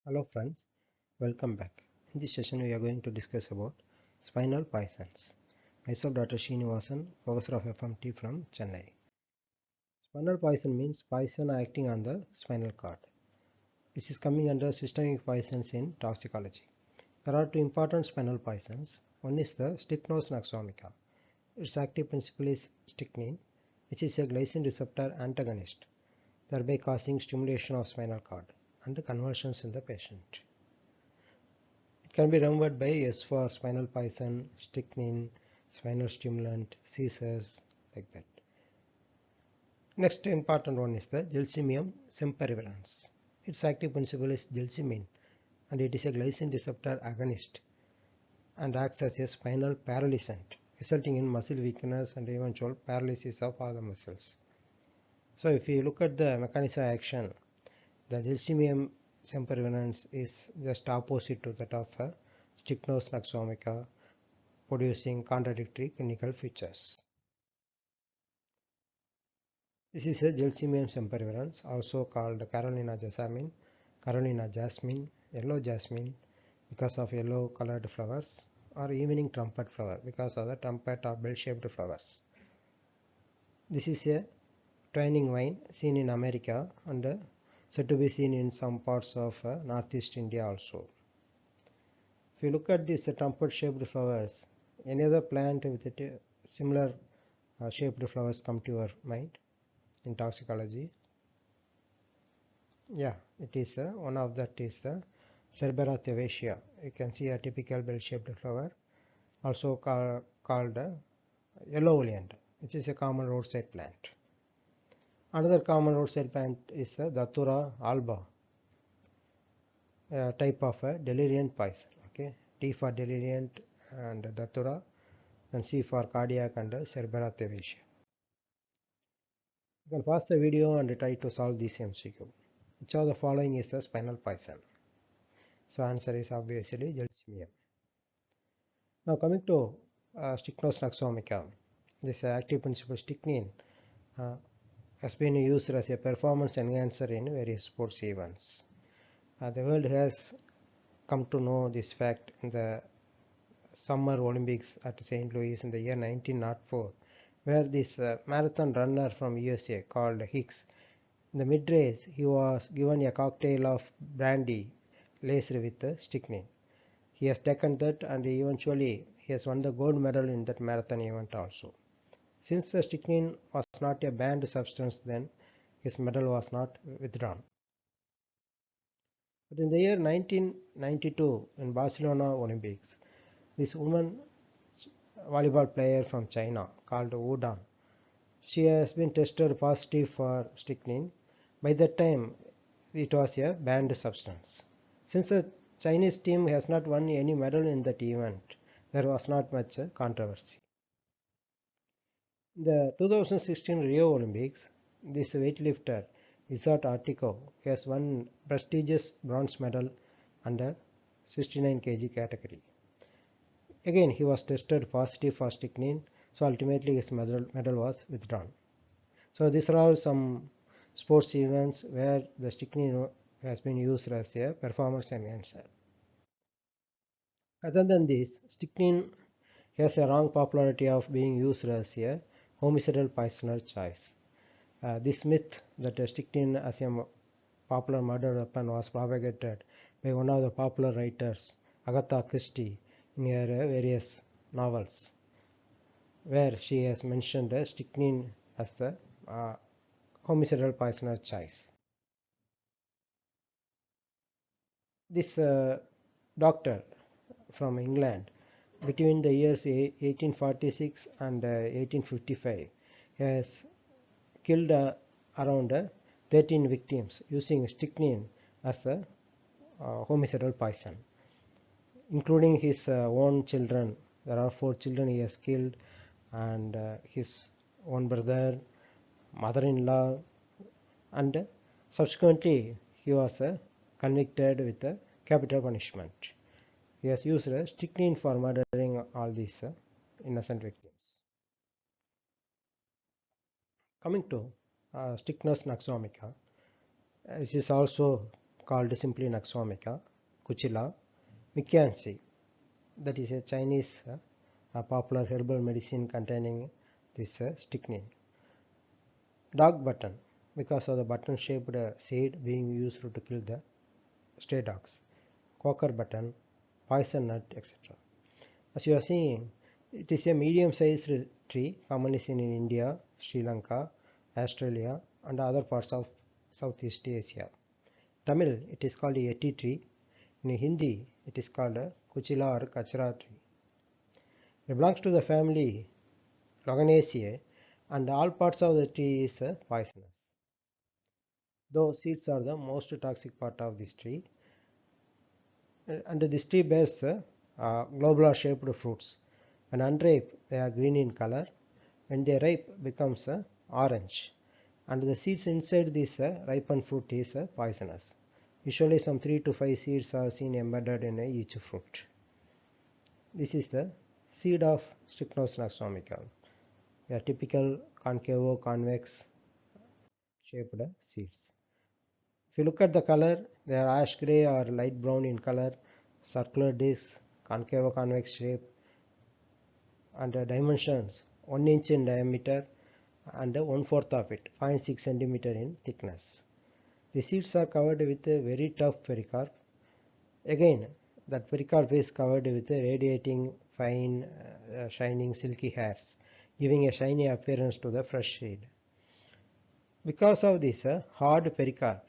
Hello friends, welcome back. In this session we are going to discuss about spinal poisons. Myself Dr. Srinivasan, professor of FMT from Chennai. Spinal poison means poison acting on the spinal cord. This is coming under systemic poisons in toxicology. There are two important spinal poisons. One is the Strychnos nux-vomica. Its active principle is strychnine, which is a glycine receptor antagonist, thereby causing stimulation of spinal cord and convulsions in the patient. It can be remembered by S for spinal poison, strychnine, spinal stimulant, seizures, like that. Next important one is the gelsemium sempervirens. Its active principle is gelsemine and it is a glycine receptor agonist and acts as a spinal paralysant, resulting in muscle weakness and eventual paralysis of all the muscles. So if you look at the mechanism of action, the gelsemium sempervirens is just opposite to that of Strychnos nux-vomica, producing contradictory clinical features. This is a Gelsemium sempervirens, also called Carolina jasmine, yellow jasmine because of yellow colored flowers, or evening trumpet flower because of the trumpet or bell-shaped flowers. This is a twining vine seen in America and said to be seen in some parts of northeast India also. If you look at these trumpet-shaped flowers, any other plant with a similar shaped flowers come to your mind in toxicology? Yeah, it is one of that is the Cerbera thewacea. You can see a typical bell-shaped flower, also called yellow oleander, which is a common roadside plant. Another common roadside plant is Datura alba, a type of a deliriant poison. Okay, D for deliriant and Datura, and C for cardiac and Cerbera thewacea. You can pause the video and try to solve this MCQ. Which of the following is the spinal poison? So answer is obviously gelsemium. Now coming to Strychnos nux-vomica, this active principle strychnine uh, has been used as a performance enhancer in various sports events. The world has come to know this fact in the Summer Olympics at St. Louis in the year 1904, where this marathon runner from USA called Hicks, in the mid-race he was given a cocktail of brandy laced with strychnine. He has taken that and eventually he has won the gold medal in that marathon event also. Since the strychnine was not a banned substance then, his medal was not withdrawn. But in the year 1992 in Barcelona Olympics, this woman volleyball player from China called Wu Dan, she has been tested positive for strychnine. By that time, it was a banned substance. Since the Chinese team has not won any medal in that event, there was not much controversy. In the 2016 Rio Olympics, this weightlifter Isat Artico has won prestigious bronze medal under 69 kg category. Again, he was tested positive for strychnine, so ultimately his medal was withdrawn. So these are all some sports events where the strychnine has been used as a performance enhancer. Other than this, strychnine has a wrong popularity of being used as a homicidal poisoner choice. This myth that strychnine as a popular murder weapon was propagated by one of the popular writers, Agatha Christie, in her various novels, where she has mentioned strychnine as the homicidal poisoner choice. This doctor from England between the years 1846 and 1855 has killed around 13 victims using strychnine as the homicidal poison, including his own children. There are 4 children he has killed, and his own brother, mother-in-law, and subsequently he was convicted with capital punishment. He has used strychnine for murdering all these innocent victims. Coming to Strychnos nux-vomica, it is also called simply nux-vomica, Cuchilla, Mikiansi, that is a Chinese popular herbal medicine containing this strychnine. Dog button, because of the button shaped seed being used to kill the stray dogs. Cocker button, poison nut, etc. As you are seeing, it is a medium-sized tree commonly seen in India, Sri Lanka, Australia and other parts of Southeast Asia. Tamil, it is called a yeti tree. In Hindi, it is called a Kuchila or Kachra tree. It belongs to the family Loganaceae and all parts of the tree is poisonous. Though seeds are the most toxic part of this tree, and this tree bears globular shaped fruits. When unripe, they are green in color. When they ripe, becomes orange. And the seeds inside this ripened fruit is poisonous. Usually some 3 to 5 seeds are seen embedded in each fruit. This is the seed of Strychnos nux-vomica, a typical concavo-convex shaped seeds. If you look at the color, they are ash gray or light brown in color, circular disc, concavo-convex shape, and dimensions 1 inch in diameter and 1/4 of it, 0.6 centimeter in thickness. The seeds are covered with a very tough pericarp. Again, that pericarp is covered with radiating fine, shining, silky hairs, giving a shiny appearance to the fresh seed. Because of this hard pericarp,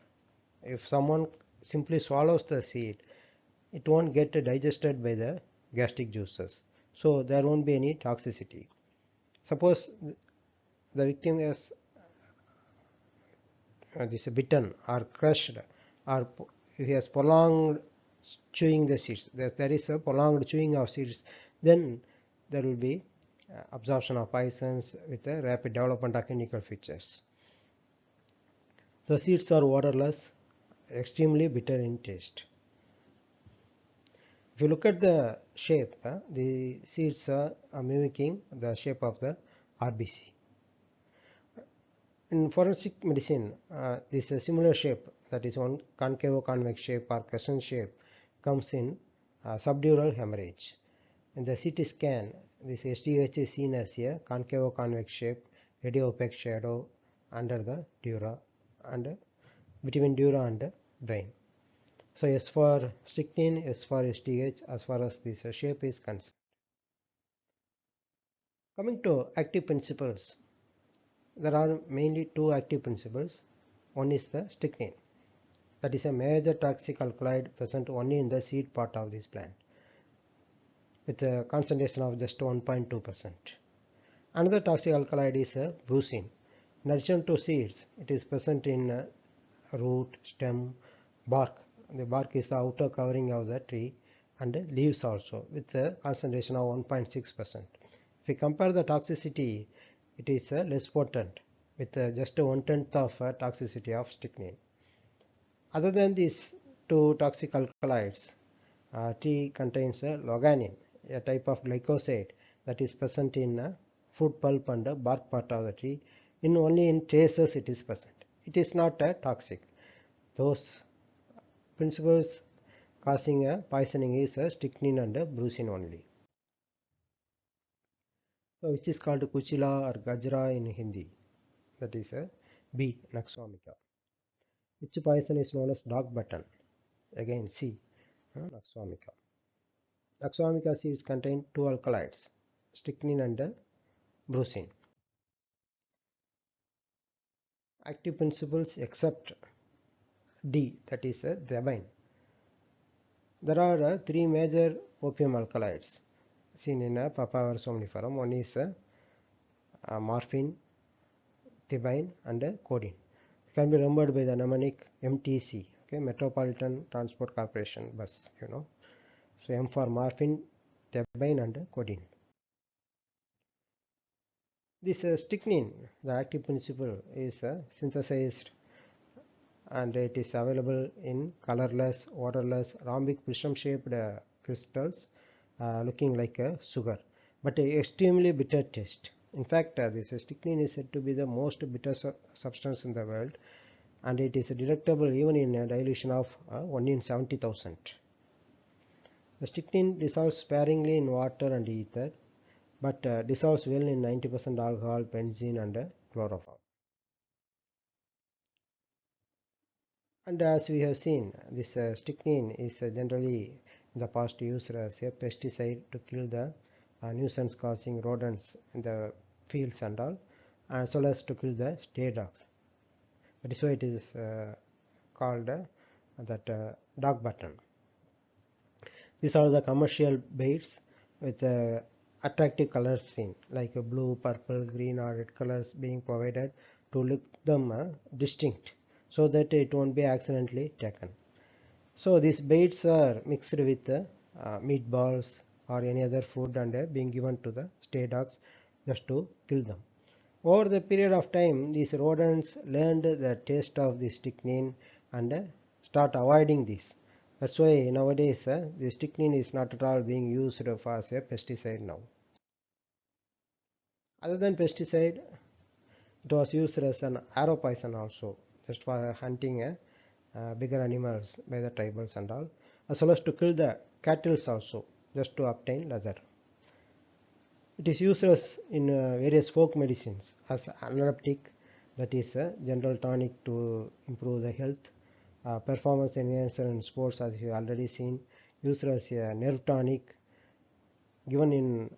if someone simply swallows the seed, it won't get digested by the gastric juices. So there won't be any toxicity. Suppose the victim is this bitten or crushed, or if he has prolonged chewing the seeds, there is a prolonged chewing of seeds, then there will be absorption of poisons with a rapid development of clinical features. The seeds are odorless, extremely bitter in taste. If you look at the shape, the seeds are mimicking the shape of the RBC. In forensic medicine, this similar shape, that is one concavo-convex shape or crescent shape, comes in subdural hemorrhage. In the CT scan, this SDH is seen as a concavo-convex shape, radio-opaque shadow under the dura and between dura and brain. So S for strychnine, S for SDH as far as this shape is concerned. Coming to active principles, there are mainly 2 active principles. One is the strychnine, that is a major toxic alkaloid present only in the seed part of this plant with a concentration of just 1.2%. Another toxic alkaloid is brucine. In addition to seeds, it is present in root, stem, bark. The bark is the outer covering of the tree, and leaves also with a concentration of 1.6%. If we compare the toxicity, it is less potent with just 1/10 of toxicity of strychnine. Other than these 2 toxic alkaloids, tea contains loganin, a type of glycoside that is present in fruit pulp and bark part of the tree. Only in traces it is present. It is not toxic. Those principles causing poisoning is strychnine and brucine only. So which is called Kuchila or Gajra in Hindi, that is B. nux-vomica. Which poison is known as dog button? Again C. nux-vomica. Nux-vomica seeds contain 2 alkaloids, strychnine and brucine. Active principles except D, that is thebaine. There are 3 major opium alkaloids seen in Papaver somniferum. One is morphine, thebaine and codeine. It can be remembered by the mnemonic MTC, okay, Metropolitan Transport Corporation bus, you know. So M for morphine, thebaine and codeine. This strychnine, the active principle, is synthesized and it is available in colorless, odorless, rhombic prism-shaped crystals looking like sugar, but extremely bitter taste. In fact, this strychnine is said to be the most bitter substance in the world. and it is detectable even in a dilution of 1 in 70,000. The strychnine dissolves sparingly in water and ether, but dissolves well in 90% alcohol, benzene, and chloroform. And as we have seen, this strychnine is generally in the past used as a pesticide to kill the nuisance causing rodents in the fields and all, as well as to kill the stray dogs. That is why it is called that dog button. These are the commercial baits with attractive colors seen, like blue, purple, green or red colors being provided to look them distinct, so that it won't be accidentally taken. So these baits are mixed with meatballs or any other food and being given to the stray dogs just to kill them. Over the period of time, these rodents learned the taste of the strychnine and start avoiding this. That's why nowadays the strychnine is not at all being used as a pesticide now. Other than pesticide, it was used as an arrow poison also, just for hunting bigger animals by the tribals and all, as well as to kill the cattle also, just to obtain leather. It is used as in various folk medicines as analeptic, that is a general tonic to improve the health, performance enhancer in sports as you already seen, used as a nerve tonic, given in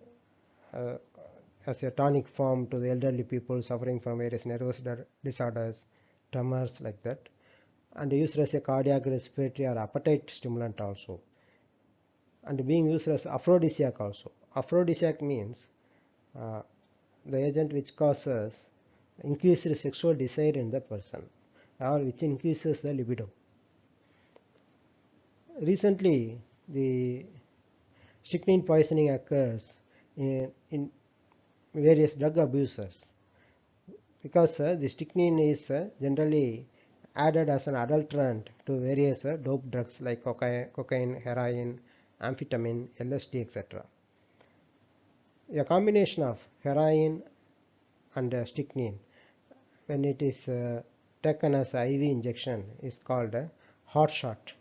uh, as a tonic form to the elderly people suffering from various nervous disorders, tremors like that, and used as a cardiac, respiratory or appetite stimulant also, and being used as aphrodisiac also. Aphrodisiac means the agent which causes increased sexual desire in the person, or which increases the libido. Recently, the strychnine poisoning occurs in various drug abusers, because the strychnine is generally added as an adulterant to various dope drugs like cocaine, heroin, amphetamine, LSD, etc. A combination of heroin and strychnine, when it is taken as IV injection, is called a hot shot.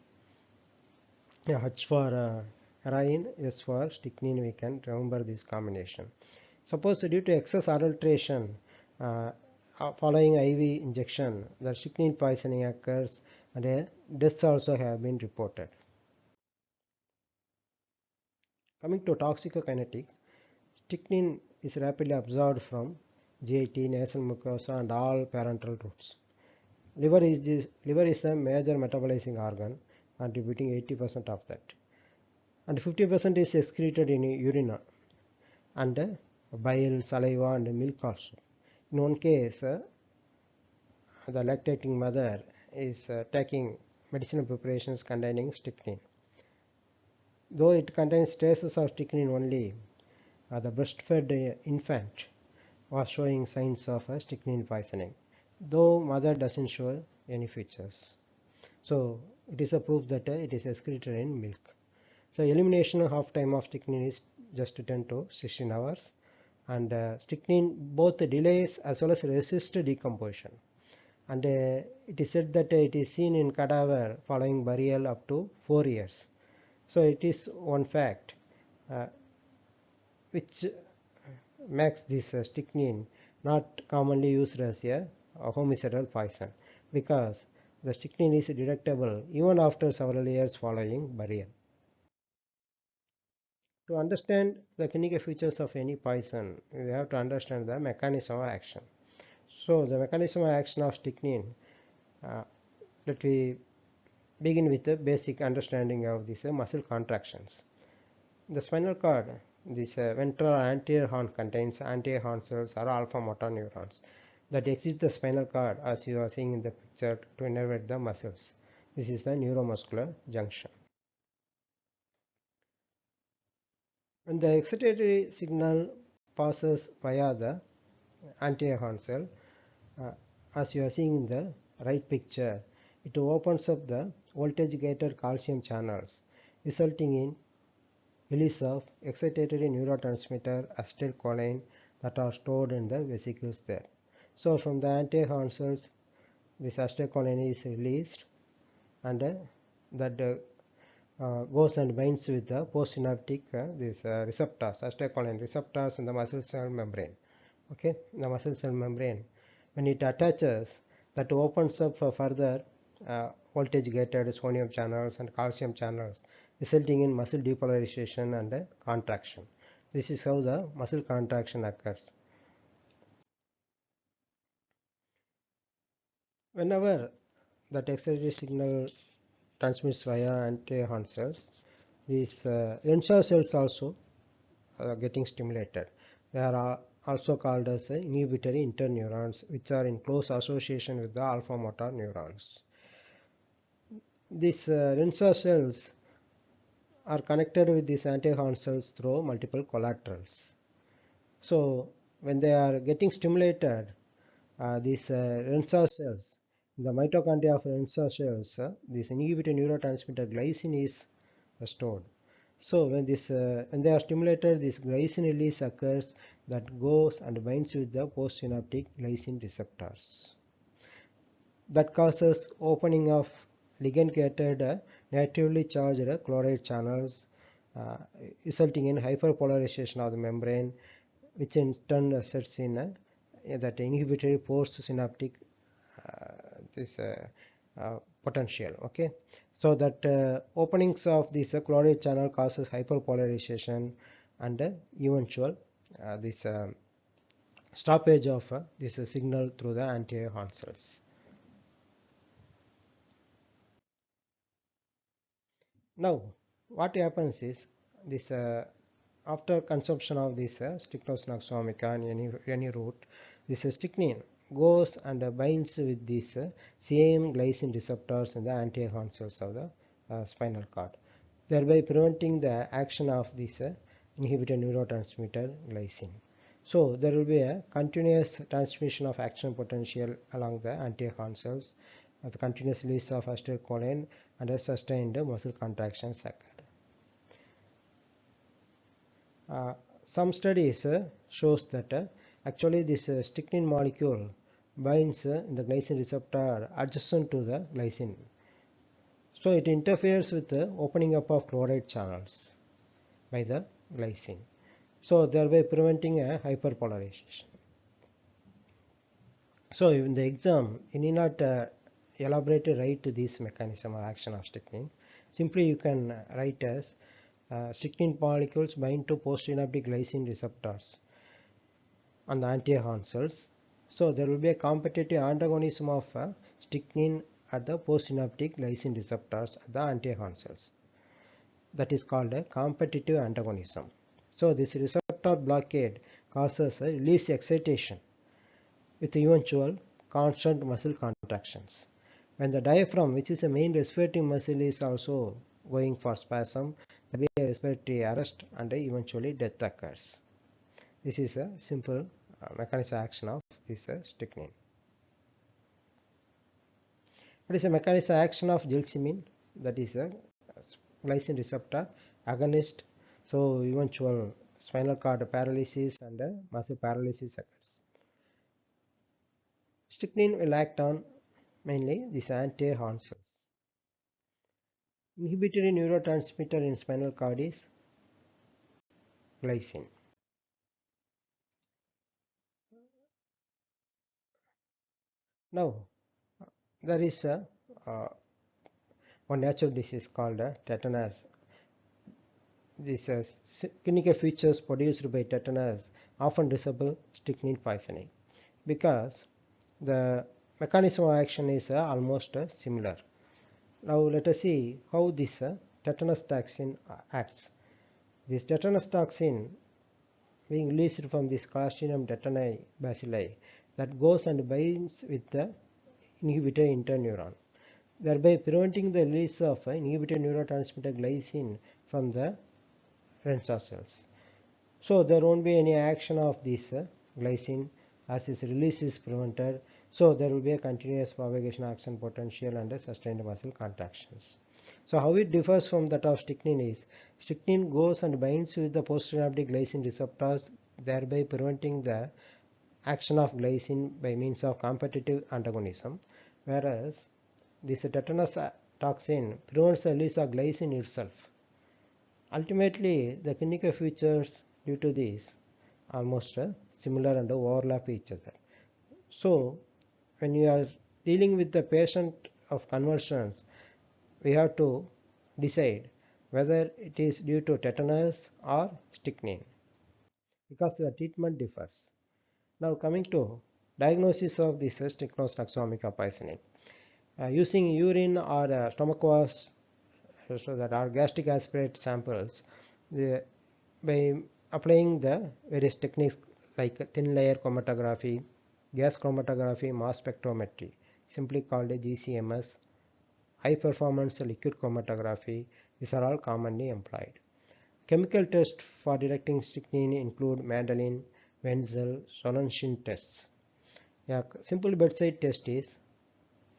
H for heroin, S for strychnine. We can remember this combination. Suppose due to excess adulteration following IV injection, the strychnine poisoning occurs and deaths also have been reported. Coming to toxicokinetics, strychnine is rapidly absorbed from GIT, nasal mucosa and all parenteral routes. Liver is the major metabolizing organ, contributing 80% of that, and 50% is excreted in urine and bile, saliva and milk also. In one case, the lactating mother is taking medicinal preparations containing strychnine. Though it contains traces of strychnine only, the breastfed infant was showing signs of strychnine poisoning, though mother doesn't show any features. So it is a proof that it is excreted in milk. So elimination half time of strychnine is just 10 to 16 hours, and strychnine both delays as well as resists decomposition, and it is said that it is seen in cadaver following burial up to 4 years. So it is one fact which makes this strychnine not commonly used as a homicidal poison, because the strychnine is detectable even after several years following burial. To understand the clinical features of any poison, we have to understand the mechanism of action. So the mechanism of action of strychnine, let we begin with the basic understanding of these muscle contractions. The spinal cord, this ventral anterior horn contains anterior horn cells or alpha motor neurons that exit the spinal cord, as you are seeing in the picture, to innervate the muscles. This is the neuromuscular junction. When the excitatory signal passes via the anterior horn cell, uh, as you are seeing in the right picture, it opens up the voltage gated calcium channels, resulting in release of excitatory neurotransmitter acetylcholine that are stored in the vesicles there. So from the anterior horn cells, this acetylcholine is released, and that goes and binds with the postsynaptic receptors, acetylcholine receptors in the muscle cell membrane. Okay, the muscle cell membrane, when it attaches, that opens up for further voltage gated sodium channels and calcium channels, resulting in muscle depolarization and contraction. This is how the muscle contraction occurs. Whenever that excitatory signal transmits via anti-horn cells, these Renshaw cells also getting stimulated. They are also called as inhibitory interneurons, which are in close association with the alpha motor neurons. These Renshaw cells are connected with these anti-horn cells through multiple collaterals. So when they are getting stimulated, these Renshaw cells, in the mitochondria of Renshaw cells, this inhibitory neurotransmitter glycine is stored. So when they are stimulated, this glycine release occurs that goes and binds with the postsynaptic glycine receptors. That causes opening of ligand-gated negatively charged chloride channels, resulting in hyperpolarization of the membrane, which in turn sets in that inhibitory postsynaptic potential. Okay, so that openings of this chloride channel causes hyperpolarization and eventual this stoppage of this signal through the anterior horn cells. Now what happens is this after consumption of this Strychnos nux-vomica and any root, this strychnine goes and binds with these same glycine receptors in the anterior horn cells of the spinal cord, thereby preventing the action of this inhibitor neurotransmitter glycine. So there will be a continuous transmission of action potential along the anterior horn cells, the continuous release of acetylcholine, and a sustained muscle contractions occur. Some studies shows that actually this strychnine molecule binds in the glycine receptor adjacent to the glycine. So it interferes with the opening up of chloride channels by the glycine, so thereby preventing a hyperpolarization. So in the exam, you need not elaborate write this mechanism of action of strychnine. Simply you can write as strychnine molecules bind to postsynaptic glycine receptors on the anterior horn cells. So there will be a competitive antagonism of strychnine at the postsynaptic glycine receptors at the anterior horn cells. That is called a competitive antagonism. So this receptor blockade causes a release excitation with eventual constant muscle contractions. When the diaphragm, which is the main respiratory muscle, is also going for spasm, there will be a respiratory arrest and eventually death occurs. This is a simple mechanism of action of this strychnine. What is the mechanism of action of gelsomine? That is a glycine receptor agonist. So eventual spinal cord paralysis and muscle paralysis occurs. Strychnine will act on mainly these anterior horn cells. Inhibitory neurotransmitter in spinal cord is glycine. Now there is one natural disease called tetanus. These clinical features produced by tetanus often resemble strychnine poisoning because the mechanism of action is almost similar. Now let us see how this tetanus toxin acts. This tetanus toxin being released from this Clostridium tetani bacilli that goes and binds with the inhibitory interneuron, thereby preventing the release of inhibitory neurotransmitter glycine from the Renshaw cells. So there won't be any action of this glycine as its release is prevented. So there will be a continuous propagation action potential and sustained muscle contractions. So how it differs from that of strychnine is, strychnine goes and binds with the postsynaptic glycine receptors, thereby preventing the action of glycine by means of competitive antagonism, whereas this tetanus toxin prevents the release of glycine itself. Ultimately, the clinical features due to this almost similar and overlap each other. So, when you are dealing with the patient of convulsions, we have to decide whether it is due to tetanus or strychnine because the treatment differs. Now, coming to diagnosis of this Strychnos nux-vomica poisoning. Using urine or stomach wash, so that are gastric aspirate samples, by applying the various techniques like thin layer chromatography, gas chromatography, mass spectrometry, simply called GCMS, high performance liquid chromatography, these are all commonly employed. Chemical tests for detecting strychnine include Mandelin, Wenzel, Sonnenschein tests. A simple bedside test is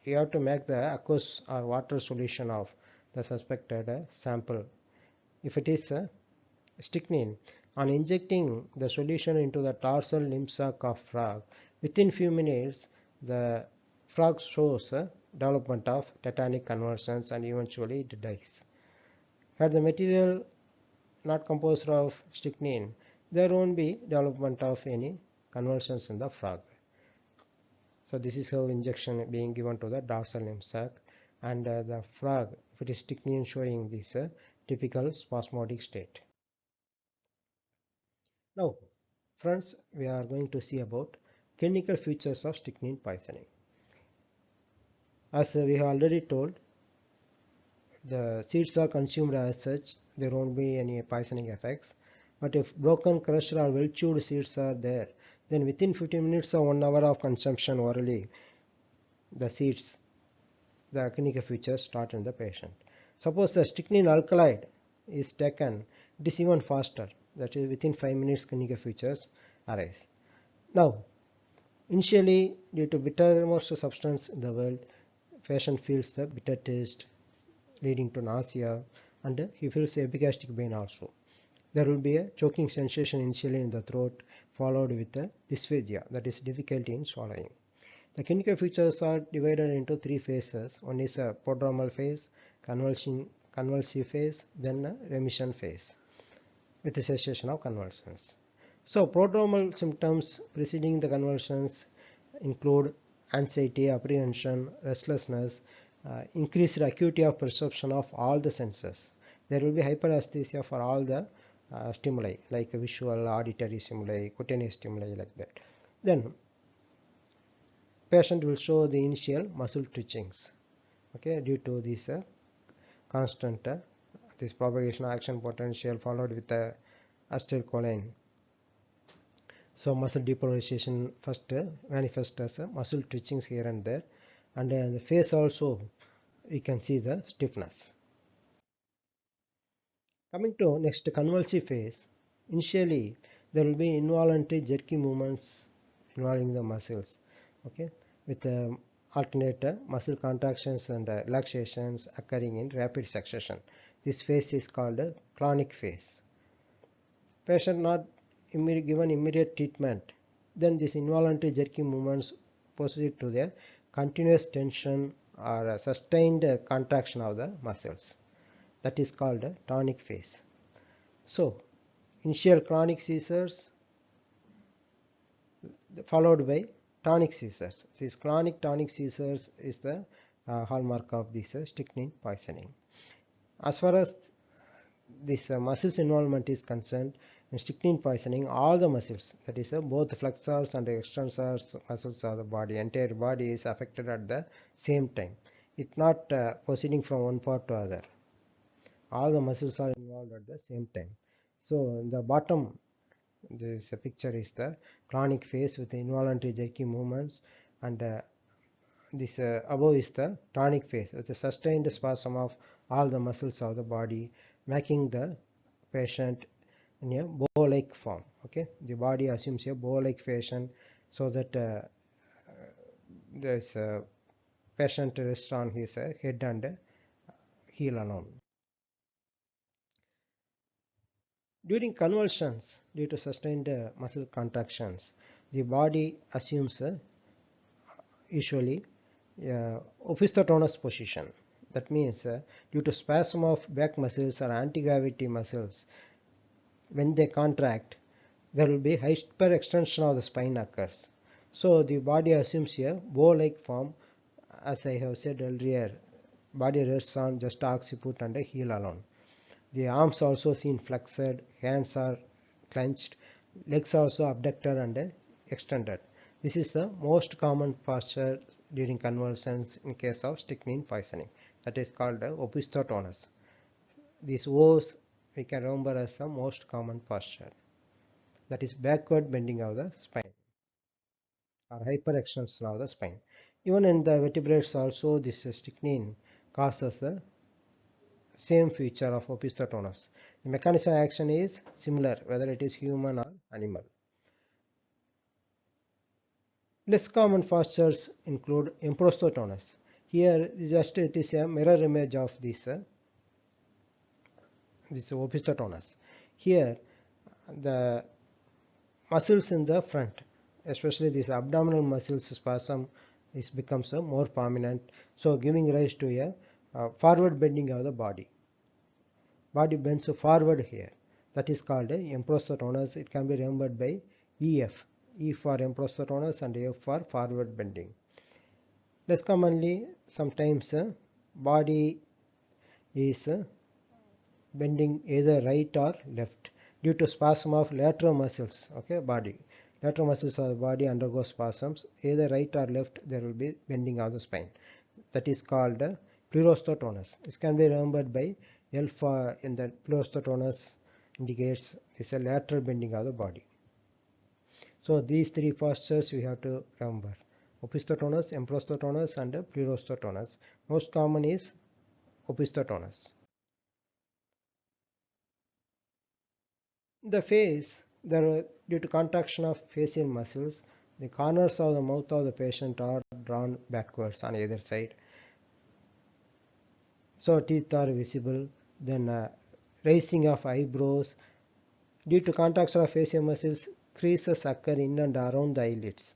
you have to make the aqueous or water solution of the suspected sample. If it is strychnine, on injecting the solution into the dorsal limb sac of frog, within few minutes the frog shows development of tetanic convulsions and eventually it dies. Had the material not composed of strychnine, there won't be development of any convulsions in the frog. So this is how injection being given to the dorsal limb sac, and the frog, if it is strychnine, showing this typical spasmodic state. Now, friends, we are going to see about clinical features of strychnine poisoning. As we have already told, the seeds are consumed as such, there won't be any poisoning effects. But if broken, crushed or well chewed seeds are there, then within 15 minutes or 1 hour of consumption orally, the seeds, the clinical features start in the patient. Suppose the strychnine alkaloid is taken, it is even faster, that is within 5 minutes clinical features arise. Now, initially, due to bittermost substance in the world, patient feels the bitter taste leading to nausea, and he feels epigastric pain also. There will be a choking sensation initially in the throat, followed with a dysphagia, that is difficulty in swallowing. The clinical features are divided into 3 phases. One is a prodromal phase, convulsive phase, then a remission phase with the cessation of convulsions. So prodromal symptoms preceding the convulsions include anxiety, apprehension, restlessness, increased acuity of perception of all the senses. There will be hyperasthesia for all the stimuli like visual, auditory stimuli, cutaneous stimuli, like that. Then patient will show the initial muscle twitchings, okay, due to this constant this propagation action potential followed with the acetylcholine. So muscle depolarization first manifests as muscle twitchings here and there, and in the face also we can see the stiffness. Coming to next convulsive phase, initially there will be involuntary jerky movements involving the muscles, okay, with alternate muscle contractions and relaxations occurring in rapid succession. This phase is called a clonic phase. Patient not given immediate treatment, then this involuntary jerky movements proceed to the continuous tension or a sustained contraction of the muscles. That is called a tonic phase. So, initial clonic seizures followed by tonic seizures. These clonic tonic seizures is the hallmark of this strychnine poisoning. As far as this muscles involvement is concerned, in strychnine poisoning, all the muscles, that is both flexors and extensors muscles of the body, entire body is affected at the same time. It's not proceeding from one part to other. All the muscles are involved at the same time. So in the bottom, this picture is the clonic phase with the involuntary jerky movements, and this above is the tonic phase with the sustained spasm of all the muscles of the body, making the patient in a bow-like form. Okay, the body assumes a bow-like fashion so that this patient rests on his head and heel alone. During convulsions, due to sustained muscle contractions, the body assumes usually opisthotonous position. That means due to spasm of back muscles or anti-gravity muscles, when they contract, there will be hyperextension of the spine occurs. So the body assumes a bow-like form. As I have said earlier, body rests on just occiput and a heel alone. The arms also seen flexed, hands are clenched, legs also abducted and extended. This is the most common posture during convulsions in case of strychnine poisoning. That is called opisthotonus. These O's we can remember as the most common posture. That is backward bending of the spine or hyperextension of the spine. Even in the vertebrates also this strychnine causes the same feature of opisthotonus. The mechanism of action is similar whether it is human or animal. Less common postures include emprosthotonus. Here just it is a mirror image of this opisthotonus. Here the muscles in the front, especially this abdominal muscles spasm, becomes more prominent, so giving rise to a forward bending of the body. Body bends forward here. That is called emprosthotonus. It can be remembered by EF. E for emprosthotonus and F for forward bending. Less commonly, sometimes body is bending either right or left due to spasm of lateral muscles. Okay, body. Lateral muscles of the body undergo spasms. Either right or left, there will be bending of the spine. That is called pleurosthotonus. This can be remembered by L for in the pleurosthotonus indicates this a lateral bending of the body. So these three postures we have to remember: opisthotonus, emprosthotonus, and pleurosthotonus. Most common is opisthotonus. The face, due to contraction of facial muscles, the corners of the mouth of the patient are drawn backwards on either side. So teeth are visible. Then raising of eyebrows. Due to contraction of facial muscles, creases occur in and around the eyelids,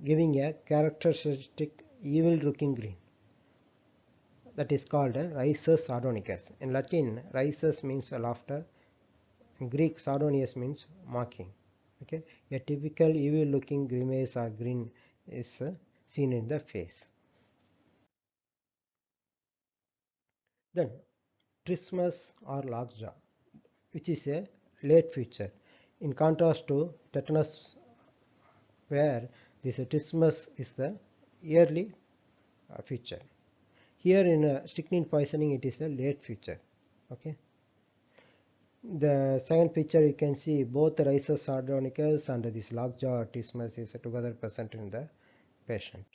giving a characteristic evil-looking grin. That is called risus sardonicus. In Latin, risus means laughter. In Greek, sardonius means mocking. Okay, a typical evil-looking grimace or grin is seen in the face. Then, trismus or lockjaw, which is a late feature. In contrast to tetanus, where this trismus is the early feature. Here in strychnine poisoning, it is the late feature. Okay. The second picture you can see both the risus sardonicus and this lockjaw trismus is together present in the patient.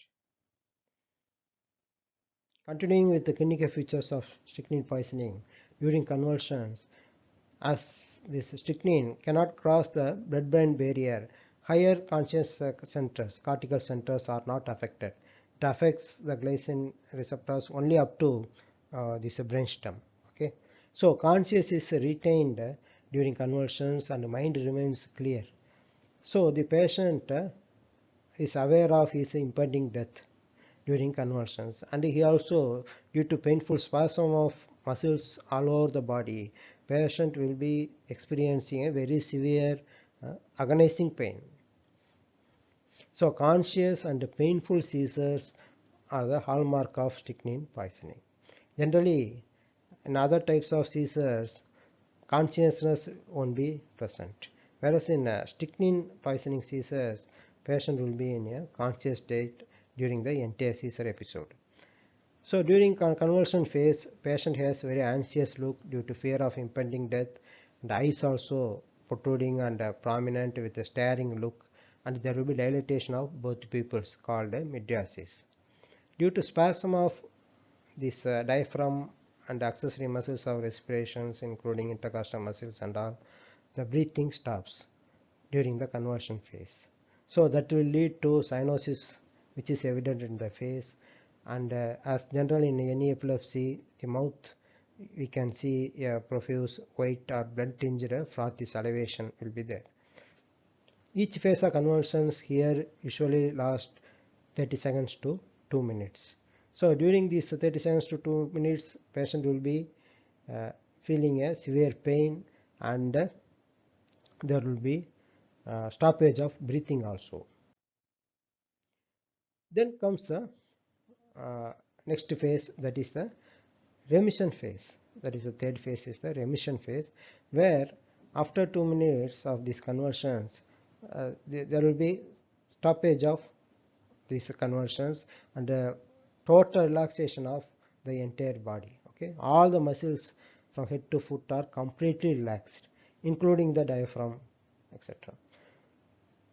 Continuing with the clinical features of strychnine poisoning during convulsions, as this strychnine cannot cross the blood-brain barrier, higher conscious centers, cortical centers are not affected. It affects the glycine receptors only up to this brainstem. Okay, so conscious is retained during convulsions and mind remains clear. So the patient is aware of his impending death during convulsions, and he also, due to painful spasm of muscles all over the body, patient will be experiencing a very severe agonizing pain. So conscious and painful seizures are the hallmark of strychnine poisoning. Generally, in other types of seizures, consciousness won't be present, whereas in strychnine poisoning seizures, patient will be in a conscious state during the entire seizure episode. So during convulsion phase, patient has very anxious look due to fear of impending death, and eyes also protruding and prominent with a staring look, and there will be dilatation of both pupils called mydriasis. Due to spasm of this diaphragm and accessory muscles of respirations, including intercostal muscles and all, the breathing stops during the convulsion phase. So that will lead to cyanosis, which is evident in the face, and as generally in any epilepsy, the mouth we can see a profuse white or blood tinged frothy salivation will be there. Each phase of convulsions here usually lasts 30 seconds to 2 minutes. So during these 30 seconds to 2 minutes, patient will be feeling a severe pain, and there will be stoppage of breathing also. Then comes the next phase, that is the remission phase. That is the third phase, is the remission phase, where after 2 minutes of these conversions, there will be stoppage of these conversions and total relaxation of the entire body. Okay, all the muscles from head to foot are completely relaxed, including the diaphragm, etc.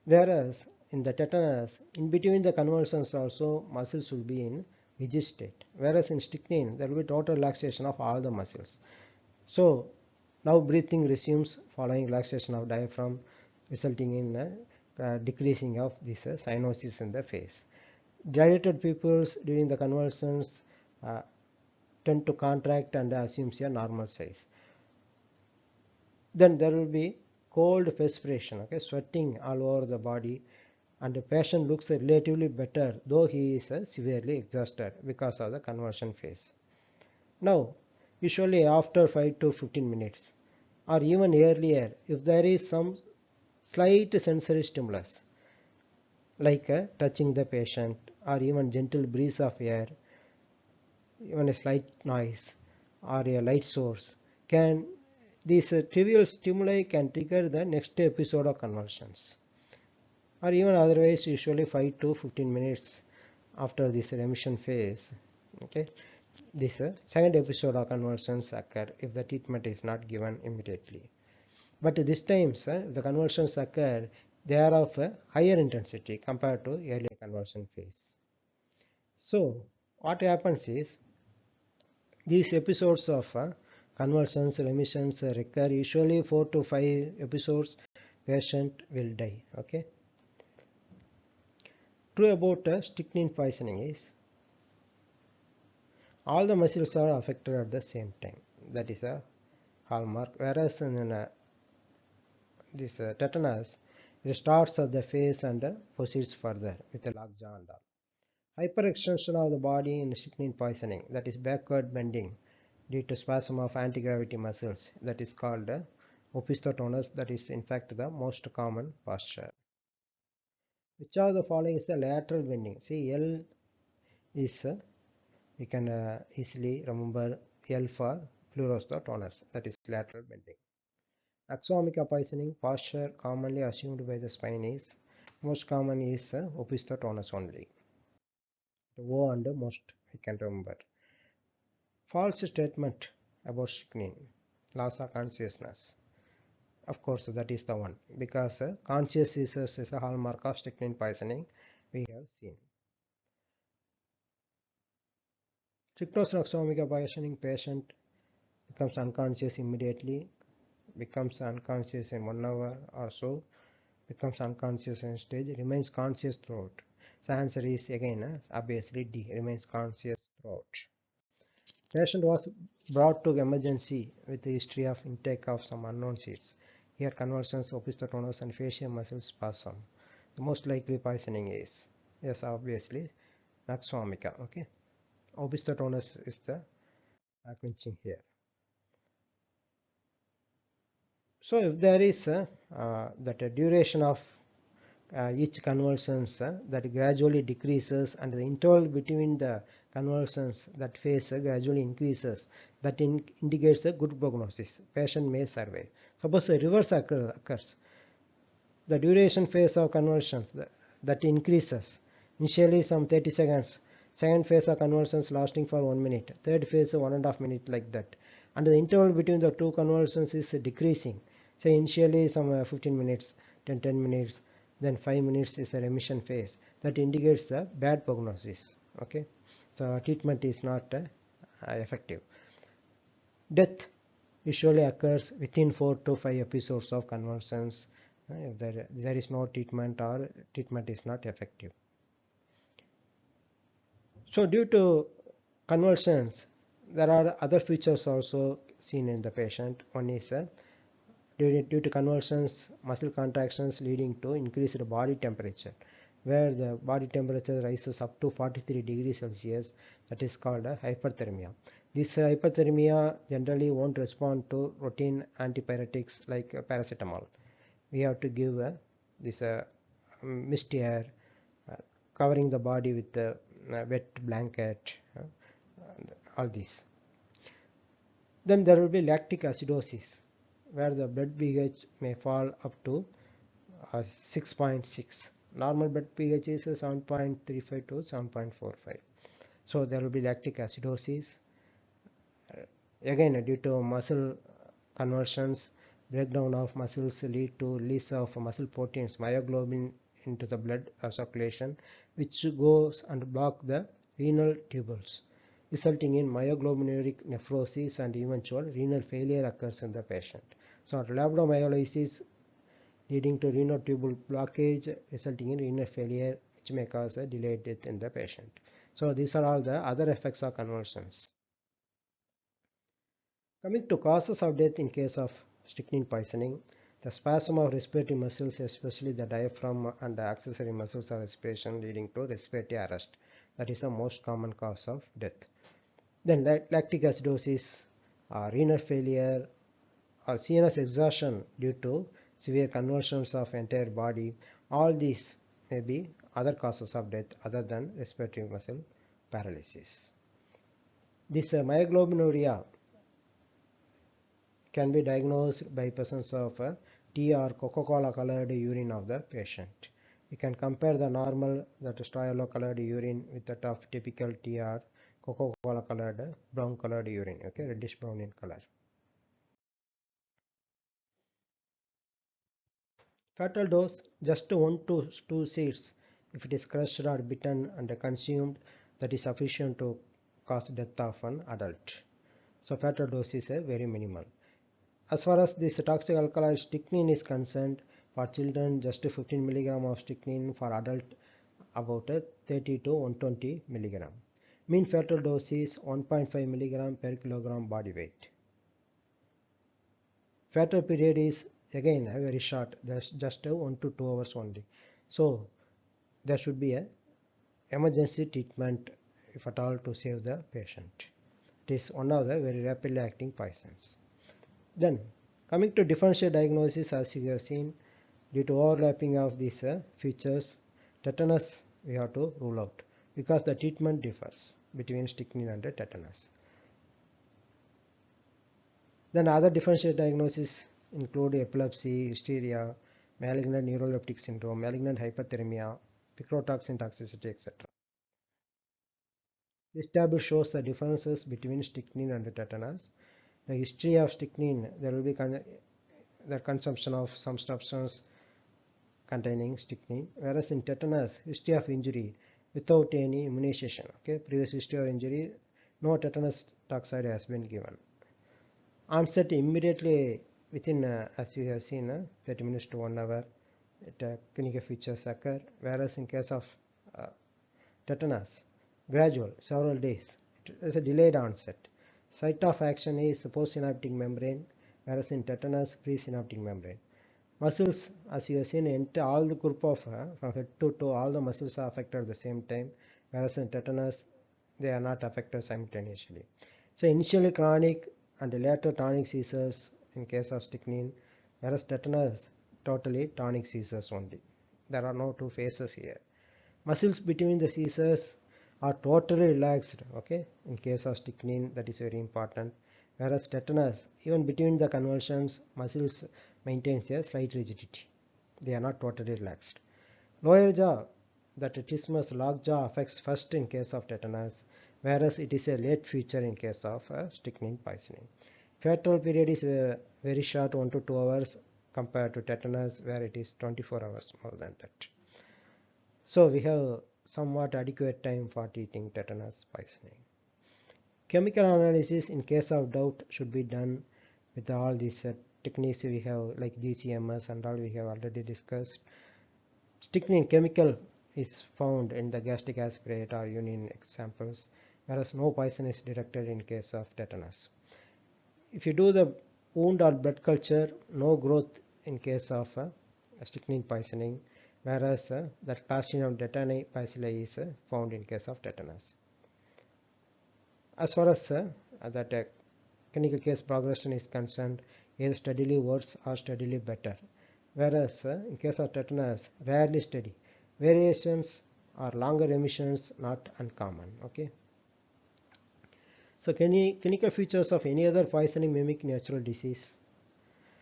Whereas in the tetanus, in between the conversions also muscles will be in rigid state. Whereas in strychnine, there will be total relaxation of all the muscles. So now breathing resumes following relaxation of diaphragm, resulting in decreasing of this cyanosis in the face. Dilated pupils during the convulsions tend to contract and assumes a normal size. Then there will be cold perspiration, okay, sweating all over the body, and the patient looks relatively better, though he is severely exhausted because of the conversion phase. Now, usually after 5 to 15 minutes, or even earlier, if there is some slight sensory stimulus, like touching the patient, or even gentle breeze of air, even a slight noise, or a light source, can these trivial stimuli can trigger the next episode of convulsions. Or even otherwise, usually 5 to 15 minutes after this remission phase, okay, this second episode of convulsions occur if the treatment is not given immediately. But this times if the convulsions occur, they are of a higher intensity compared to earlier convulsion phase. So what happens is, these episodes of convulsions, remissions recur usually 4 to 5 episodes, patient will die. Okay. True about strychnine poisoning is, all the muscles are affected at the same time. That is a hallmark. Whereas in this tetanus, it starts at the face and proceeds further with a lockjaw and all. Hyperextension of the body in strychnine poisoning, that is backward bending due to spasm of anti-gravity muscles, that is called opisthotonus. That is in fact the most common posture. Which of the following is the lateral bending? See, L is we can easily remember L for pleurostotonus, that is lateral bending. Nux-vomica poisoning posture commonly assumed by the spine is, most common is opisthotonus only. The O and most we can remember. False statement about strychnine, loss of consciousness. Of course, that is the one, because consciousness is the hallmark of strychnine poisoning we have seen. Strychnos nux-vomica poisoning patient becomes unconscious immediately, becomes unconscious in 1 hour or so, becomes unconscious in stage, remains conscious throughout. The answer is again obviously D, remains conscious throughout. Patient was brought to emergency with a history of intake of some unknown seeds. Here convulsions, opisthotonus and facial muscle spasm. The most likely poisoning is, yes, obviously nux-vomica. Okay, opisthotonus is the clinching here. So if there is that duration of each convulsions that gradually decreases, and the interval between the convulsions, that phase gradually increases, that indicates a good prognosis. Patient may survive. Suppose the reverse occurs, the duration phase of convulsions that increases, initially some 30 seconds, second phase of convulsions lasting for 1 minute, third phase 1.5 minutes, like that, and the interval between the two convulsions is decreasing. So initially some 15 minutes, then 10 minutes, then 5 minutes is the remission phase. That indicates the bad prognosis. Okay, so treatment is not effective. Death usually occurs within 4 to 5 episodes of convulsions if there is no treatment or treatment is not effective. So due to convulsions, there are other features also seen in the patient. One is due to convulsions, muscle contractions leading to increased body temperature. where the body temperature rises up to 43 degrees Celsius, that is called hyperthermia. This hyperthermia generally won't respond to routine antipyretics like paracetamol. We have to give this mist air, uh, covering the body with a wet blanket, all these. Then there will be lactic acidosis, where the blood pH may fall up to 6.6. Normal blood pH is 7.35 to 7.45. So there will be lactic acidosis. Again, due to muscle conversions, breakdown of muscles lead to release of muscle proteins, myoglobin, into the blood circulation, which goes and block the renal tubules, resulting in myoglobinuric nephrosis, and eventual renal failure occurs in the patient. So rhabdomyolysis leading to renal tubule blockage, resulting in renal failure, which may cause a delayed death in the patient. So these are all the other effects of convulsions. Coming to causes of death in case of strychnine poisoning, the spasm of respiratory muscles, especially the diaphragm and the accessory muscles of respiration, leading to respiratory arrest. That is the most common cause of death. Then lactic acidosis, renal failure, or CNS exhaustion due to severe convulsions of entire body. All these may be other causes of death other than respiratory muscle paralysis. This myoglobinuria can be diagnosed by presence of tea or Coca-Cola colored urine of the patient. We can compare the normal, that straw yellow colored urine, with that of typical tea or Coca-Cola colored brown colored urine, okay, reddish brown in color. Fatal dose just 1 to 2 seeds. If it is crushed or bitten and consumed, that is sufficient to cause death of an adult. So fatal dose is very minimal. As far as this toxic alkaloid strychnine is concerned, for children just 15 mg of strychnine, for adult about 30 to 120 mg. Mean fatal dose is 1.5 mg per kilogram body weight. Fatal period is again very short, just 1 to 2 hours only. So there should be a emergency treatment, if at all, to save the patient. It is one of the very rapidly acting poisons. Then coming to differential diagnosis, as you have seen, due to overlapping of these features, tetanus we have to rule out because the treatment differs between strychnine and tetanus. Then other differential diagnoses include epilepsy, hysteria, malignant neuroleptic syndrome, malignant hyperthermia, picrotoxin toxicity, etc. This table shows the differences between strychnine and tetanus. The history of strychnine, there will be the consumption of some substance containing strychnine, whereas in tetanus, history of injury without any immunization, okay, previous history of injury, no tetanus toxide has been given. Onset immediately within, as you have seen, 30 minutes to 1 hour, clinical features occur, whereas in case of tetanus, gradual, several days. It is a delayed onset. Site of action is postsynaptic membrane, whereas in tetanus, presynaptic membrane. Muscles, as you have seen, all the group of from head to toe, all the muscles are affected at the same time, whereas in tetanus, they are not affected simultaneously. So initially chronic and later tonic seizures in case of strychnine, whereas tetanus, totally tonic seizures only. There are no two phases here. Muscles between the seizures are totally relaxed, okay, in case of strychnine, that is very important, whereas tetanus, even between the convulsions, muscles maintains a slight rigidity. They are not totally relaxed. Lower jaw, the trismus lockjaw, affects first in case of tetanus, whereas it is a late feature in case of strychnine poisoning. Fatal period is very short, 1 to 2 hours, compared to tetanus, where it is 24 hours more than that. So we have somewhat adequate time for treating tetanus poisoning. Chemical analysis in case of doubt should be done with all these techniques we have, like GCMS and all we have already discussed. Strychnine chemical is found in the gastric aspirate or urine samples, whereas no poison is detected in case of tetanus. If you do the wound or blood culture, no growth in case of strychnine poisoning, whereas the Clostridium tetani bacilli is found in case of tetanus. As far as that clinical case progression is concerned, either steadily worse or steadily better, whereas in case of tetanus, rarely steady. Variations or longer remissions not uncommon. Okay. So clinical features of any other poisoning mimic natural disease.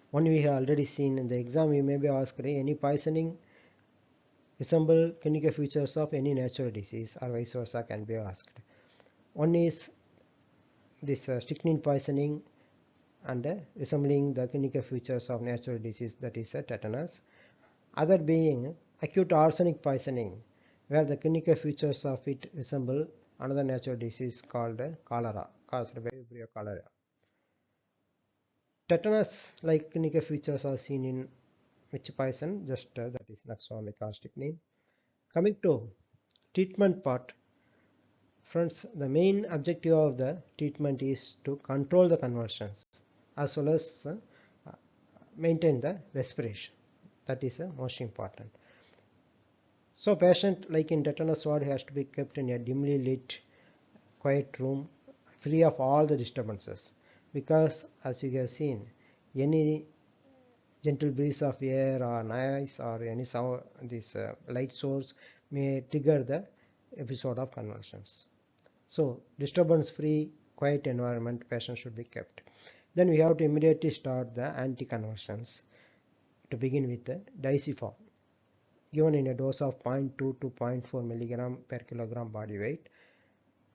One we have already seen in the exam, we may be asked any poisoning resemble clinical features of any natural disease, or vice versa can be asked. One is this strychnine poisoning and resembling the clinical features of natural disease, that is tetanus. Other being acute arsenic poisoning, where the clinical features of it resemble another natural disease called cholera, caused by Vibrio cholera. Tetanus like clinical features are seen in which poison? Just that is nux-vomica strychnine. Coming to treatment part, friends, the main objective of the treatment is to control the convulsions as well as maintain the respiration. That is most important. So patient like in tetanus ward has to be kept in a dimly lit, quiet room, free of all the disturbances, because as you have seen, any gentle breeze of air or noise or any sound, this light source may trigger the episode of convulsions. So disturbance free, quiet environment patient should be kept. Then we have to immediately start the anticonvulsions, to begin with the diazepham, given in a dose of 0.2 to 0.4 milligram per kilogram body weight.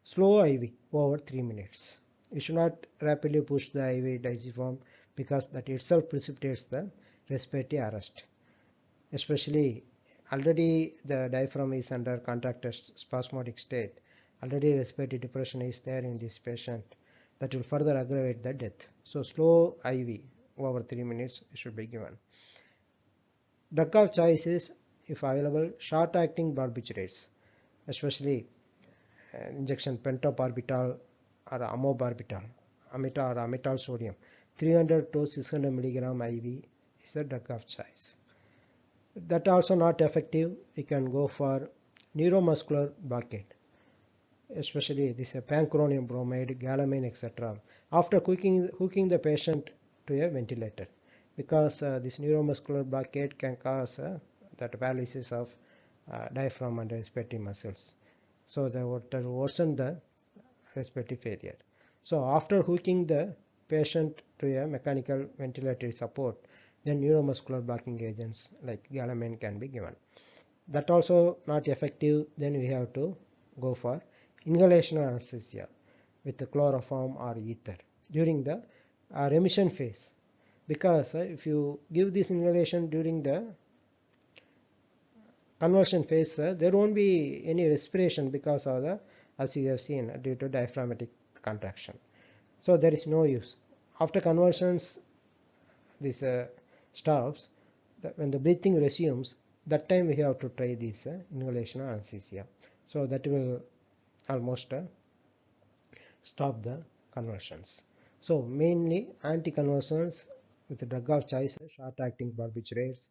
Slow IV over 3 minutes. You should not rapidly push the IV diazepham, because that itself precipitates the respiratory arrest. Especially already the diaphragm is under contracted spasmodic state. Already respiratory depression is there in this patient. That will further aggravate the death. So slow IV over 3 minutes should be given. Drug of choice is, if available, short-acting barbiturates, especially injection pentobarbital or amobarbital, amita or amital sodium, 300 to 600 milligram IV is the drug of choice. That also not effective, we can go for neuromuscular blockade, especially this pancuronium bromide, galamine, etc. After hooking the patient to a ventilator, because this neuromuscular blockade can cause that paralysis of diaphragm and respiratory muscles. So that will worsen the respiratory failure. So after hooking the patient to a mechanical ventilatory support, then neuromuscular blocking agents like galamine can be given. That also not effective, then we have to go for inhalation anesthesia with the chloroform or ether during the remission phase, because if you give this inhalation during the convulsion phase, there won't be any respiration, because of the, as you have seen, due to diaphragmatic contraction. So there is no use. After convulsions, this stops. When the breathing resumes, that time we have to try this inhalation anesthesia. So that will almost stop the convulsions. So mainly anticonvulsants with the drug of choice, short-acting barbiturates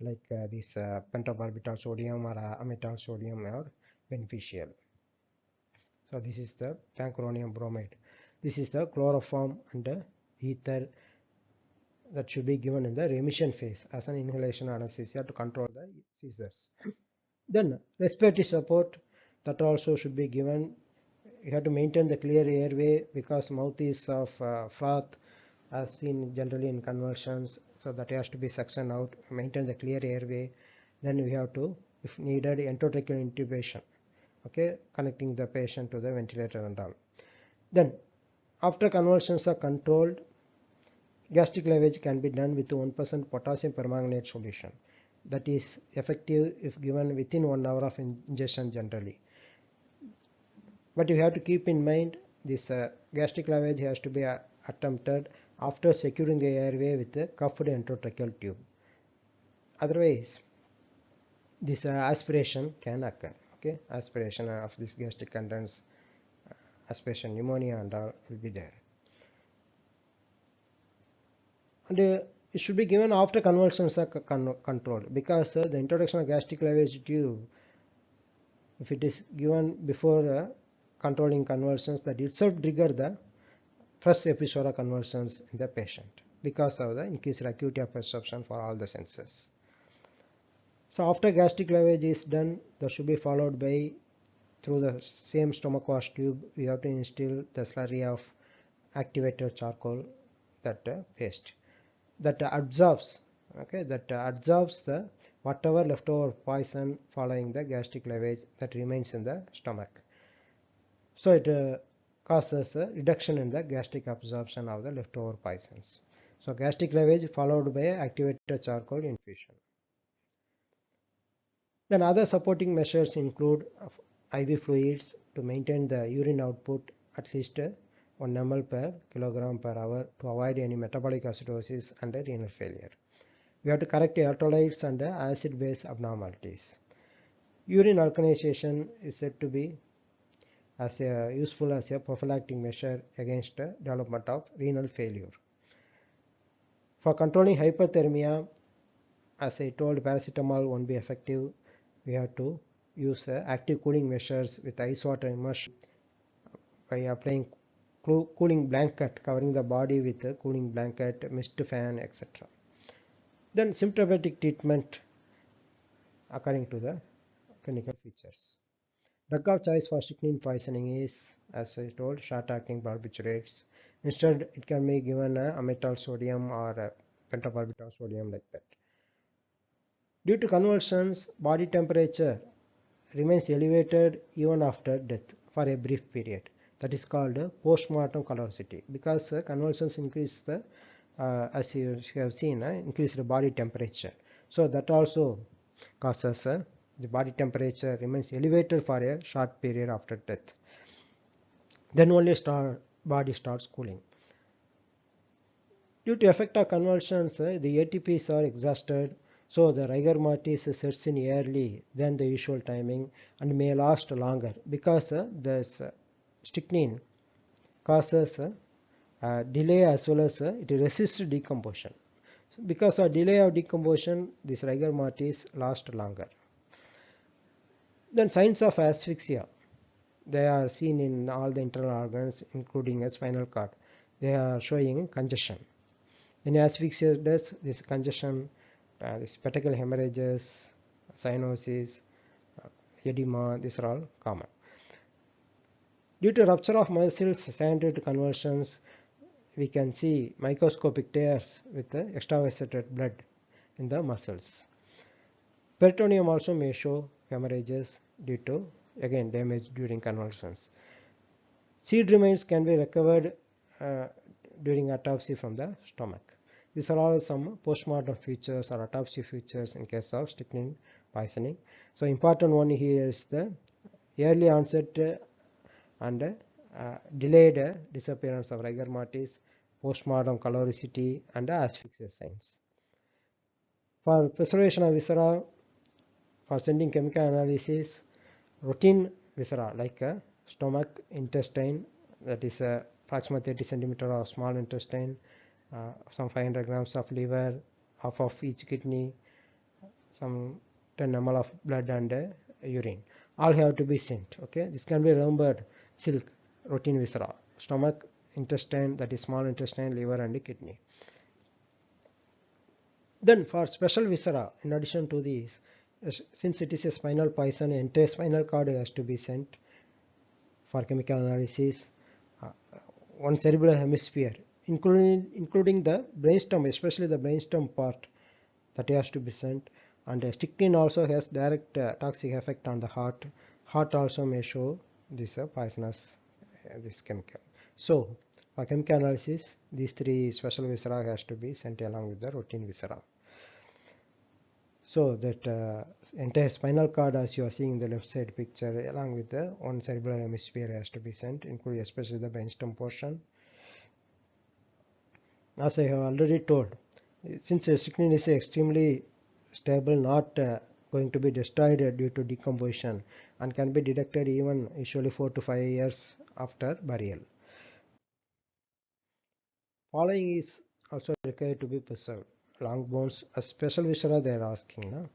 like this pentobarbital sodium or amital sodium are beneficial. So this is the pancuronium bromide. This is the chloroform and ether that should be given in the remission phase as an inhalation anesthesia to control the seizures. Then respiratory support, that also should be given. You have to maintain the clear airway, because mouth is of froth as seen generally in convulsions, so that has to be suctioned out. Maintain the clear airway. Then we have to, if needed, endotracheal intubation, okay, connecting the patient to the ventilator and all. Then after convulsions are controlled, gastric lavage can be done with 1% potassium permanganate solution. That is effective if given within 1 hour of ingestion generally. But you have to keep in mind this gastric lavage has to be attempted after securing the airway with a cuffed endotracheal tube. Otherwise, this aspiration can occur. Okay, aspiration of this gastric contents, aspiration pneumonia and all will be there. And it should be given after convulsions are controlled, because the introduction of gastric lavage tube, if it is given before controlling convulsions, that itself trigger the first episode of convulsions in the patient because of the increased acuity of perception for all the senses. So after gastric lavage is done, that should be followed by, through the same stomach wash tube, we have to instill the slurry of activated charcoal, that paste that absorbs, okay, that absorbs the whatever leftover poison following the gastric lavage that remains in the stomach. So it causes a reduction in the gastric absorption of the leftover poisons. So gastric lavage followed by activated charcoal infusion. Then other supporting measures include IV fluids to maintain the urine output at least 1 ml per kilogram per hour to avoid any metabolic acidosis and renal failure. We have to correct electrolytes and acid-base abnormalities. Urine alkalization is said to be as useful as a prophylactic measure against development of renal failure. For controlling hyperthermia, as I told, paracetamol won't be effective. We have to use active cooling measures with ice water immersion by applying cooling blanket, covering the body with a cooling blanket, mist fan, etc. Then symptomatic treatment according to the clinical features. Drug of choice for strychnine poisoning is, as I told, short-acting barbiturates. Instead, it can be given amytal sodium or pentabarbital sodium, like that. Due to convulsions, body temperature remains elevated even after death for a brief period. That is called post-mortem caloricity, because convulsions increase the, as you have seen, increase the body temperature. So that also causes the body temperature remains elevated for a short period after death. Then only body starts cooling. Due to effect of convulsions, the ATPs are exhausted, so the rigor mortis sets in early than the usual timing and may last longer, because this strychnine causes delay as well as it resists decomposition. So because of delay of decomposition, this rigor mortis lasts longer. Then signs of asphyxia, they are seen in all the internal organs including a spinal cord. They are showing congestion. In asphyxia does this congestion, this petechial hemorrhages, cyanosis, edema, these are all common. Due to rupture of muscles secondary to convulsions, we can see microscopic tears with extravasated blood in the muscles. Peritoneum also may show hemorrhages due to, again, damage during convulsions. Seed remains can be recovered during autopsy from the stomach. These are all some postmortem features or autopsy features in case of strychnine poisoning. So important one here is the early onset and delayed disappearance of rigor mortis, postmortem caloricity, and asphyxia signs. For preservation of viscera, for sending chemical analysis, routine viscera like stomach, intestine, that is approximately 30 centimeter of small intestine, some 500 grams of liver, half of each kidney, some 10 ml of blood and urine. All have to be sent. Okay, this can be remembered: silk, routine viscera, stomach, intestine, that is small intestine, liver, and kidney. Then for special viscera, in addition to these, since it is a spinal poison, entire spinal cord has to be sent for chemical analysis. One cerebral hemisphere, including the brainstem, especially the brainstem part, that has to be sent. And strychnine also has direct toxic effect on the heart. Heart also may show this poisonous this chemical. So for chemical analysis, these three special viscera has to be sent along with the routine viscera. So that entire spinal cord, as you are seeing in the left side picture, along with the one cerebral hemisphere has to be sent, including especially the brainstem portion. As I have already told, since strychnine is extremely stable, not going to be destroyed due to decomposition, and can be detected even usually 4 to 5 years after burial. Following is also required to be preserved. long bones, a special viscera they are asking, no?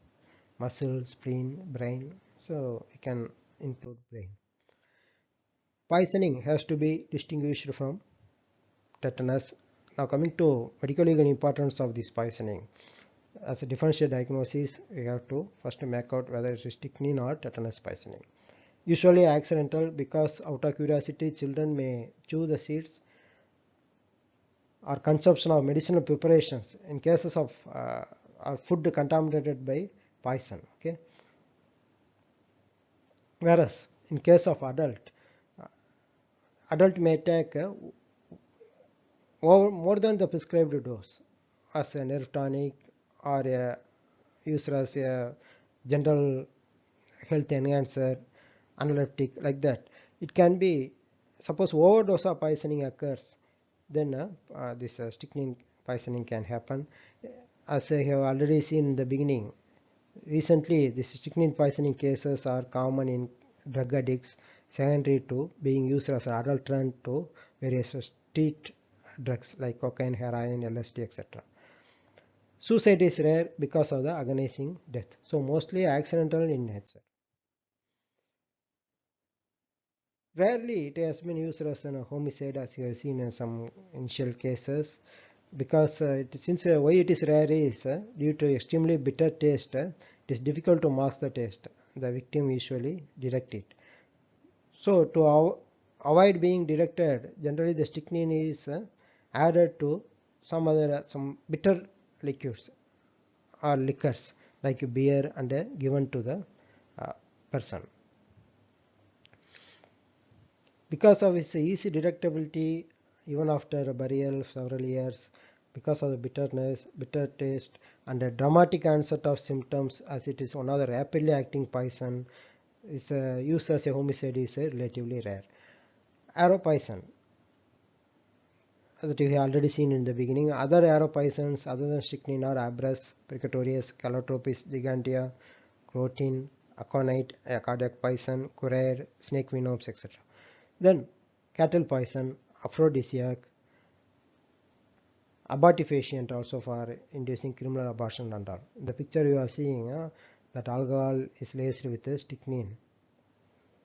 Muscle, spleen, brain, so you can include brain. Poisoning has to be distinguished from tetanus. Now coming to medical legal importance of this poisoning. As a differential diagnosis, we have to first make out whether it is strychnine or tetanus poisoning. Usually accidental, because out of curiosity children may chew the seeds, or consumption of medicinal preparations in cases of or food contaminated by poison. Okay. Whereas in case of adult may take more than the prescribed dose as a nerve tonic or used as a general health enhancer, analytic, like that. It can be, suppose overdose of poisoning occurs, then this strychnine poisoning can happen. As I have already seen in the beginning, recently the strychnine poisoning cases are common in drug addicts, secondary to being used as an adulterant to various street drugs like cocaine, heroin, LSD, etc. Suicide is rare because of the agonizing death, so mostly accidental in nature. Rarely it has been used as a homicide, as you have seen in some initial cases, because why it is rare is due to extremely bitter taste. It is difficult to mask the taste. The victim usually direct it. So to avoid being directed, generally the strychnine is added to some bitter liquids or liquors like beer and given to the uh, person. Because of its easy detectability, even after a burial several years, because of the bitterness, bitter taste, and a dramatic onset of symptoms, as it is one of the rapidly acting poison, is used as a homicide is relatively rare. Arrow poison, that you have already seen in the beginning. Other arrow poisons other than strychnine are abrus, precatorius, calotropis gigantea, crotin, aconite, a cardiac poison, curare, snake venoms, etc. Then cattle poison, aphrodisiac, abortifacient also for inducing criminal abortion and all. The picture you are seeing, that alcohol is laced with strychnine,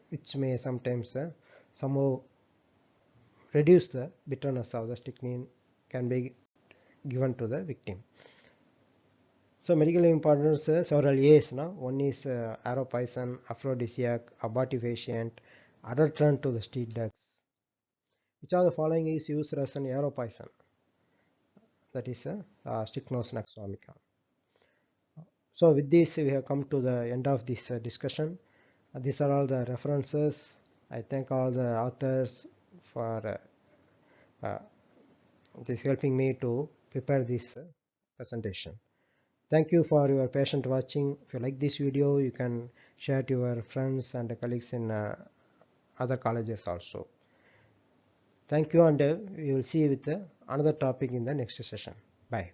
which may sometimes somehow reduce the bitterness of the strychnine, can be given to the victim. So medical importance several A's. No? One is arrow poison, aphrodisiac, abortifacient, adulterant to the street drugs. Which of the following is used as an arrow poison? That is Strychnos nux-vomica. So with this we have come to the end of this discussion. These are all the references. I thank all the authors for this helping me to prepare this presentation. Thank you for your patient watching. If you like this video, you can share to your friends and colleagues in other colleges also. Thank you, and we will see you with another topic in the next session. Bye.